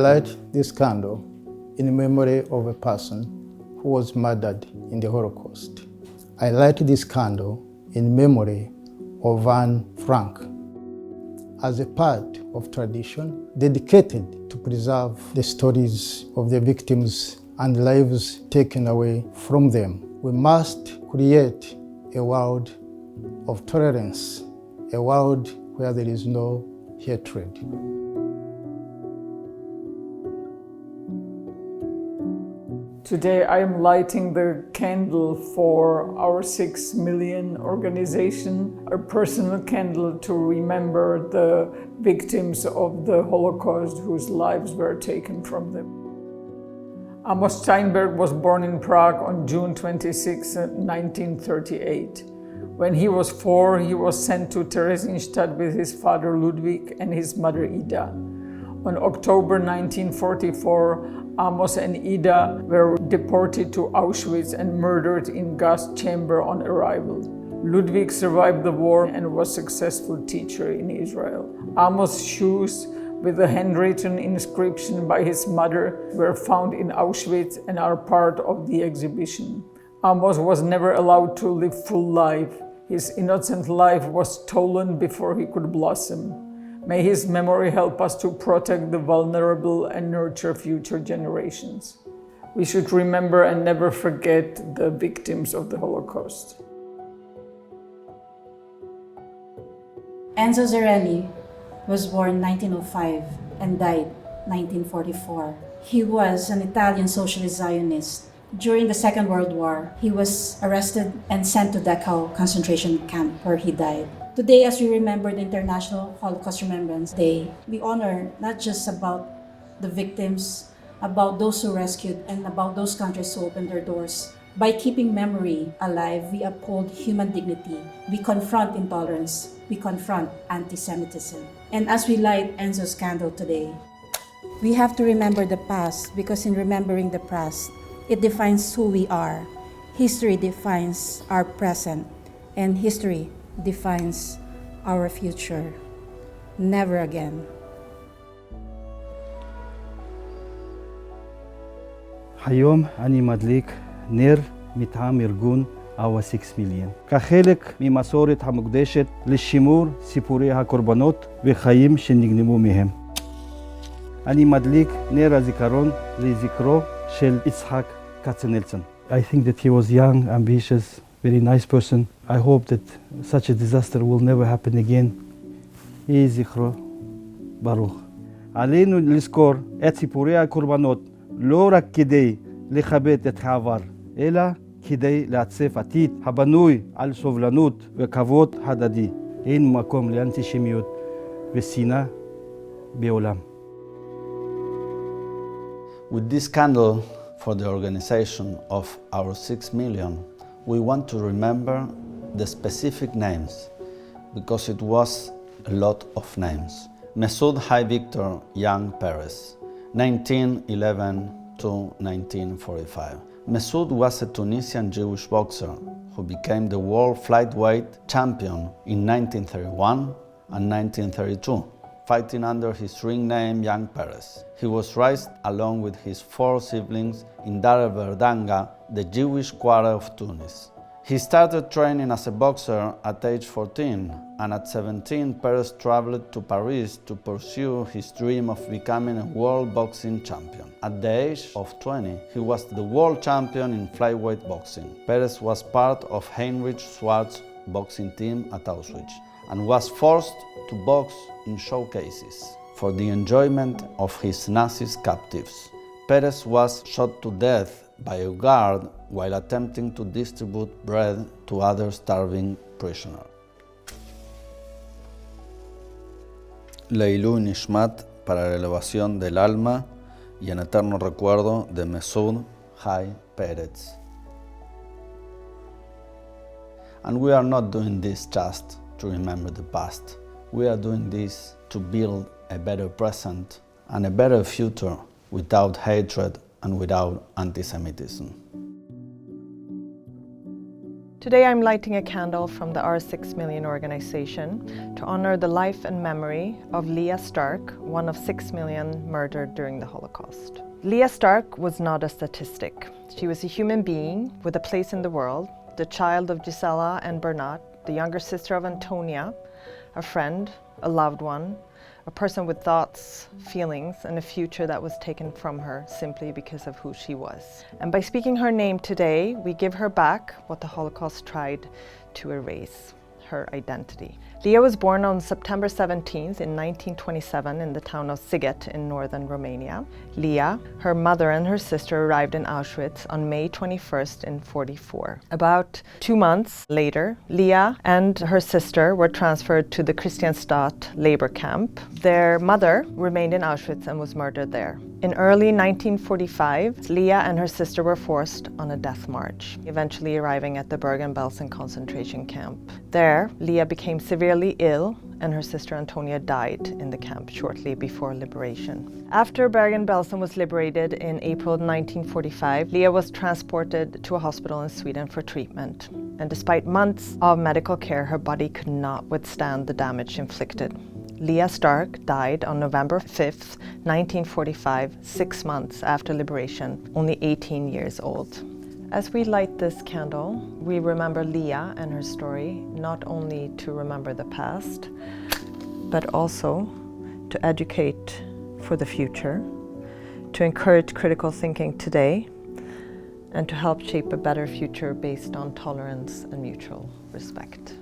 light this candle in memory of a person who was murdered in the Holocaust. I light this candle in memory of Anne Frank as a part of tradition dedicated to preserve the stories of the victims and lives taken away from them. We must create a world of tolerance, a world where there is no hatred. Today I am lighting the candle for our 6 million organization, a personal candle to remember the victims of the Holocaust whose lives were taken from them. Amos Steinberg was born in Prague on June 26, 1938. When he was 4, he was sent to Theresienstadt with his father Ludwig and his mother Ida. On October 1944, Amos and Ida were deported to Auschwitz and murdered in gas chamber on arrival. Ludwig survived the war and was a successful teacher in Israel. Amos' shoes with a handwritten inscription by his mother were found in Auschwitz and are part of the exhibition. Amos was never allowed to live full life. His innocent life was stolen before he could blossom. May his memory help us to protect the vulnerable and nurture future generations. We should remember and never forget the victims of the Holocaust. Enzo Zerelli was born 1905 and died 1944. He was an Italian socialist Zionist. During the Second World War, he was arrested and sent to Dachau concentration camp where he died. Today, as we remember the International Holocaust Remembrance Day, we honor not just about the victims, about those who rescued, and about those countries who opened their doors. By keeping memory alive, we uphold human dignity, we confront intolerance, we confront anti-Semitism. And as we light Enzo's candle today, we have to remember the past, because in remembering the past, it defines who we are. History defines our present, and history defines our future. Never again. היום אני מדליק נר מטעם ארגון our 6 מיליון. כחלק ממסורת המוקדשת לשימור סיפורי הקורבנות וחיים שנגנבו מהם. אני מדליק נר הזיכרון לזכרו של יצחק כצנלסון. I think that he was young, ambitious, very nice person. I hope that such a disaster will never happen again. יהי זכרו ברוך. עלינו לזכור את סיפורי הקורבנות לא רק כדי לכבד את העבר, אלא כדי לעצב עתיד הבנוי על סובלנות וכבוד הדדי. אין מקום לאנטישמיות ושנאה בעולם. With this candle for the organization of our 6 million, we want to remember the specific names, because it was a lot of names. Mesud Hai Victor Young Perez, 1911 to 1945. Mesud was a Tunisian Jewish boxer who became the world flyweight champion in 1931 and 1932, fighting under his ring name Young Perez. He was raised along with his 4 siblings in Dar el-Verdanga, the Jewish quarter of Tunis. He started training as a boxer at age 14, and at 17 Perez traveled to Paris to pursue his dream of becoming a world boxing champion. At the age of 20, he was the world champion in flyweight boxing. Perez was part of Heinrich Schwartz's boxing team at Auschwitz and was forced to box in showcases for the enjoyment of his Nazi captives. Perez was shot to death by a guard while attempting to distribute bread to other starving prisoners. Leilú Nishmat, para la elevación del alma y en eterno recuerdo de Mesud Hai Perez. And we are not doing this just to remember the past. We are doing this to build a better present and a better future without hatred and without anti-Semitism. Today I'm lighting a candle from the R6 Million organization to honor the life and memory of Leah Stark, one of 6 million murdered during the Holocaust. Leah Stark was not a statistic. She was a human being with a place in the world, the child of Gisela and Bernat, the younger sister of Antonia, a friend, a loved one, a person with thoughts, feelings, and a future that was taken from her simply because of who she was. And by speaking her name today, we give her back what the Holocaust tried to erase, her identity. Leah was born on September 17th in 1927 in the town of Sighet in northern Romania. Leah, her mother and her sister arrived in Auschwitz on May 21st in 1944. About 2 months later, Leah and her sister were transferred to the Christianstadt labor camp. Their mother remained in Auschwitz and was murdered there. In early 1945, Leah and her sister were forced on a death march, eventually arriving at the Bergen-Belsen concentration camp. There, Leah became severely ill and her sister Antonia died in the camp shortly before liberation. After Bergen-Belsen was liberated in April 1945, Leah was transported to a hospital in Sweden for treatment. And despite months of medical care, her body could not withstand the damage inflicted. Leah Stark died on November 5th, 1945, 6 months after liberation, only 18 years old. As we light this candle, we remember Leah and her story, not only to remember the past, but also to educate for the future, to encourage critical thinking today, and to help shape a better future based on tolerance and mutual respect.